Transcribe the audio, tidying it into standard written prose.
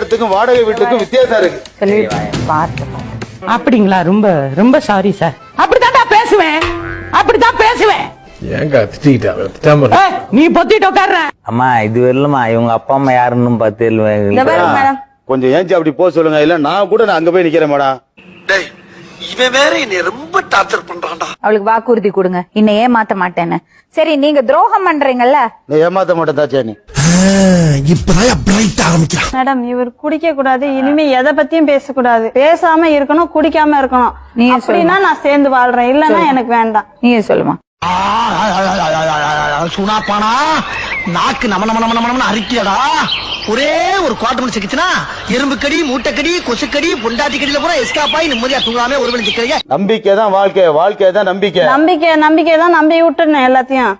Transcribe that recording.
இடத்துக்கும் வாடகை வீட்டுக்கும் வித்தியாசம் இருக்கு. அப்படிங்களா? ரொம்ப ரொம்ப சாரி சார். அப்படித்தான் பேசுவேன், அப்படித்தான் பேசுவேன். நீ பொத்திட்டு உட்கார்ற. அம்மா இது வரலமா இவங்க அப்பா அம்மா யாருன்னு பார்த்து கொஞ்சம் ஏஞ்சி அப்படி போக சொல்லுங்க. இல்ல நான் கூட நான் அங்க போய் நிக்கிறேன் மேடம். இவன் வேற என்னை ரொம்ப டார்ச்சர் பண்றான்டா. அவளுக்கு வாக்குறுதி கொடுங்க, இன்னும் ஏமாத்த மாட்டேன்னு. சரி, நீங்க துரோகம் பண்றீங்கல்ல? ஏமாத்த மாட்டேன் தாச்சா நீ. மேடம், இவர் குடிக்க கூடாது, இனிமே எதை பத்தியும் பேசக்கூடாது, பேசாம இருக்கணும், குடிக்காம இருக்கணும். நீ அப்படின்னா நான் சேர்ந்து வாழ்றேன், இல்லன்னா எனக்கு வேண்டாம். நீயே சொல்லுமா. சுனாப்பானா நாக்கு நம நம நம நம அரிக்கியடா. ஒரே ஒரு குவார்டர் மணி சிக்கிச்சுனா எறும்பு கடி, மூட்டைக்கடி, கொசுக்கடி, பொண்டாட்டி கடியில கூட எஸ்காப் ஆகி நிம்மதியா தூங்காம ஒரு மணி சிக்கிறீங்க. நம்பிக்கை தான் வாழ்க்கை, வாழ்க்கை தான் நம்பிக்கை. நம்பிக்கை தான் நம்பி விட்டுருந்தேன் எல்லாத்தையும்.